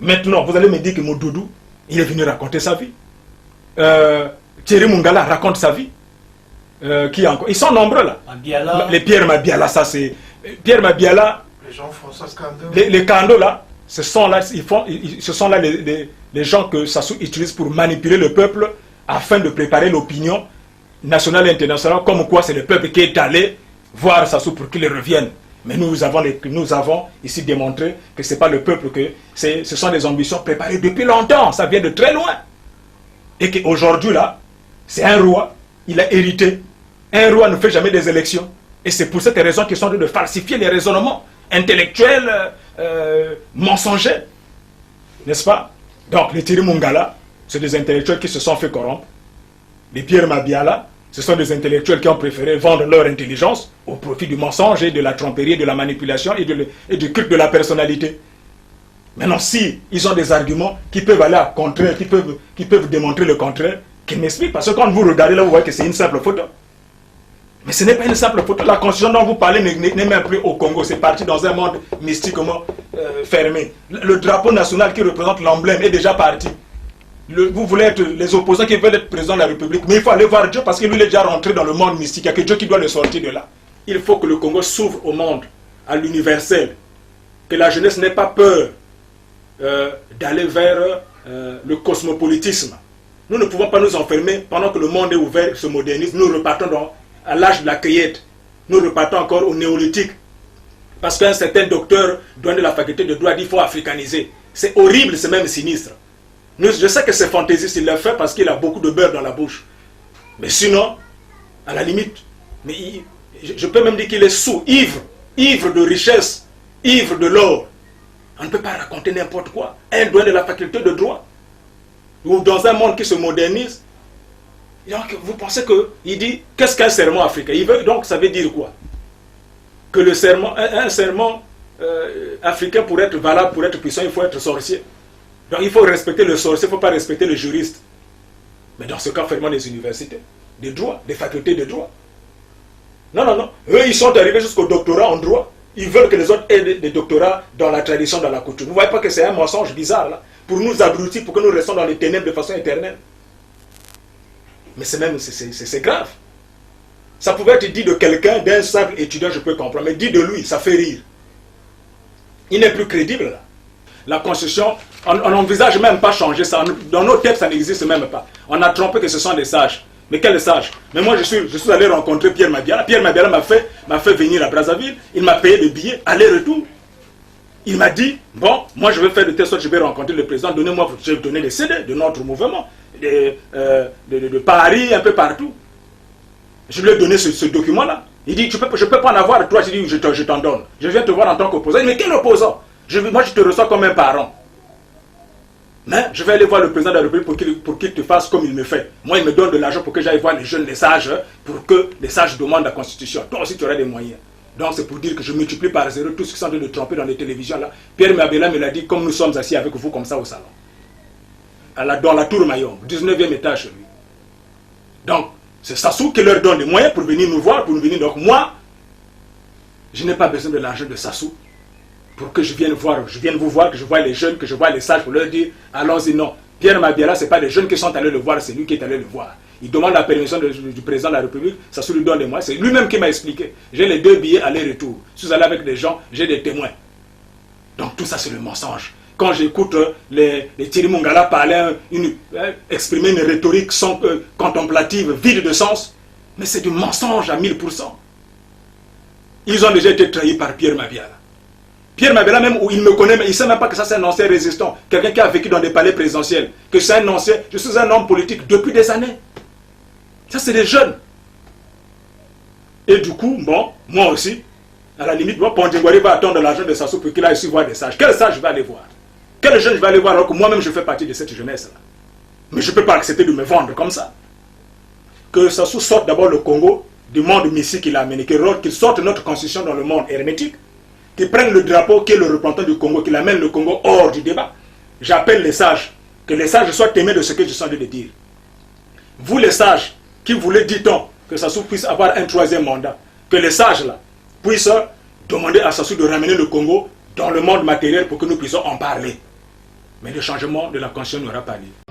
Maintenant, vous allez me dire que mon doudou, il est venu raconter sa vie. Thierry Mungala raconte sa vie. Qui encore? Ils sont nombreux là. Mabiala. Les Pierre Mabiala, ça c'est... Pierre Mabiala, Les Jean-François Kando. les Kando là, ce sont là les gens que Sassou utilise pour manipuler le peuple afin de préparer l'opinion nationale et internationale, comme quoi c'est le peuple qui est allé voir Sassou pour qu'il revienne. Mais nous avons ici démontré que ce n'est pas le peuple, que ce sont des ambitions préparées depuis longtemps, ça vient de très loin. Et qu'aujourd'hui là, c'est un roi, il a hérité. Un roi ne fait jamais des élections. Et c'est pour cette raison qu'ils sont en train de falsifier les raisonnements intellectuels, mensongers. N'est-ce pas? Donc les Thierry Mungala, c'est des intellectuels qui se sont fait corrompre. Les Pierre Mabiala, ce sont des intellectuels qui ont préféré vendre leur intelligence au profit du mensonge et de la tromperie, de la manipulation et du culte de la personnalité. Maintenant, si ils ont des arguments qui peuvent aller à contraire, qui peuvent démontrer le contraire, qu'ils m'expliquent. Parce que quand vous regardez là, vous voyez que c'est une simple photo. Mais ce n'est pas une simple photo. La constitution dont vous parlez n'est même plus au Congo. C'est parti dans un monde mystiquement fermé. Le drapeau national qui représente l'emblème est déjà parti. Vous voulez être les opposants qui veulent être président de la République. Mais il faut aller voir Dieu parce que lui il est déjà rentré dans le monde mystique. Il n'y a que Dieu qui doit le sortir de là. Il faut que le Congo s'ouvre au monde, à l'universel. Que la jeunesse n'ait pas peur d'aller vers le cosmopolitisme. Nous ne pouvons pas nous enfermer pendant que le monde est ouvert, se modernise. Nous repartons à l'âge de la cueillette. Nous repartons encore au néolithique. Parce qu'un certain docteur, douane de la faculté de droit, dit qu'il faut africaniser. C'est horrible, c'est même sinistre. Je sais que c'est fantaisiste, il l'a fait parce qu'il a beaucoup de beurre dans la bouche. Mais sinon, à la limite, je peux même dire qu'il est sous, ivre de richesse, ivre de l'or. On ne peut pas raconter n'importe quoi. Un douane de la faculté de droit, ou dans un monde qui se modernise. Donc, vous pensez qu'il dit, qu'est-ce qu'un serment africain? Donc, ça veut dire quoi? Que un serment africain, pour être valable, pour être puissant, il faut être sorcier. Donc, il faut respecter le sorcier, il ne faut pas respecter le juriste. Mais dans ce cas, fermons les universités de droit, des facultés de droit. Non, non, non. Eux, ils sont arrivés jusqu'au doctorat en droit. Ils veulent que les autres aient des doctorats dans la tradition, dans la coutume. Vous ne voyez pas que c'est un mensonge bizarre, là, pour nous abrutir, pour que nous restons dans les ténèbres de façon éternelle. Mais c'est grave. Ça pouvait être dit de quelqu'un, d'un simple étudiant, je peux comprendre, mais dit de lui, ça fait rire. Il n'est plus crédible, là. La Constitution, on n'envisage même pas changer ça. Dans nos têtes, ça n'existe même pas. On a trompé que ce sont des sages. Mais quels sages? Mais moi, je suis allé rencontrer Pierre Mabiala. Pierre Mabiala m'a fait venir à Brazzaville. Il m'a payé le billet, aller-retour. Il m'a dit, bon, moi je vais faire de telle sorte, je vais rencontrer le président, donnez-moi, je vais donner les CD de notre mouvement, de Paris, un peu partout. Je lui ai donné ce document-là. Il dit, je peux pas en avoir, toi, je dis, je t'en donne. Je viens te voir en tant qu'opposant. Il dit, mais quel opposant? Moi, je te reçois comme un parent. Mais je vais aller voir le président de la République pour qu'il te fasse comme il me fait. Moi, il me donne de l'argent pour que j'aille voir les jeunes, les sages, pour que les sages demandent la Constitution. Toi aussi, tu auras des moyens. Donc, c'est pour dire que je multiplie par zéro tout ce qui sont en train de tromper dans les télévisions. Là. Pierre Mabiala me l'a dit, comme nous sommes assis avec vous comme ça au salon. Dans la tour Mayom, 19e étage chez lui. Donc, c'est Sassou qui leur donne les moyens pour venir nous voir, pour nous venir. Donc, moi, je n'ai pas besoin de l'argent de Sassou pour que je vienne vous voir, que je vois les jeunes, que je vois les sages, pour leur dire, allons-y, non. Pierre Mabiala, ce n'est pas les jeunes qui sont allés le voir, c'est lui qui est allé le voir. Il demande la permission du président de la République, Sassou lui donne les moyens. C'est lui-même qui m'a expliqué. J'ai les 2 billets aller-retour. Je suis allé avec des gens, j'ai des témoins. Donc tout ça, c'est le mensonge. Quand j'écoute les Thierry Mungala parler, exprimer une rhétorique contemplative, vide de sens, mais c'est du mensonge à 1000%. Ils ont déjà été trahis par Pierre Mabiala. Pierre Mabiala, même où il me connaît, mais il ne sait même pas que ça c'est un ancien résistant, quelqu'un qui a vécu dans des palais présidentiels, que c'est un ancien, je suis un homme politique depuis des années. Ça c'est des jeunes. Et du coup, bon, moi aussi, à la limite, moi, Pondingwari va attendre l'argent de Sassou pour qu'il aille ici voir des sages. Quel sage je vais aller voir? Quel jeune je vais aller voir alors que moi-même je fais partie de cette jeunesse-là? Mais je ne peux pas accepter de me vendre comme ça. Que Sassou sorte d'abord le Congo du monde mystique qu'il a amené, qu'il sorte notre constitution dans le monde hermétique, qu'il prenne le drapeau qui est le représentant du Congo, qu'il amène le Congo hors du débat. J'appelle les sages, que les sages soient témoins de ce que je suis en train de dire. Vous les sages, qui voulez, dit-on, que Sassou puisse avoir un 3e mandat, que les sages là puissent demander à Sassou de ramener le Congo dans le monde matériel pour que nous puissions en parler. Mais le changement de la conscience n'aura pas lieu.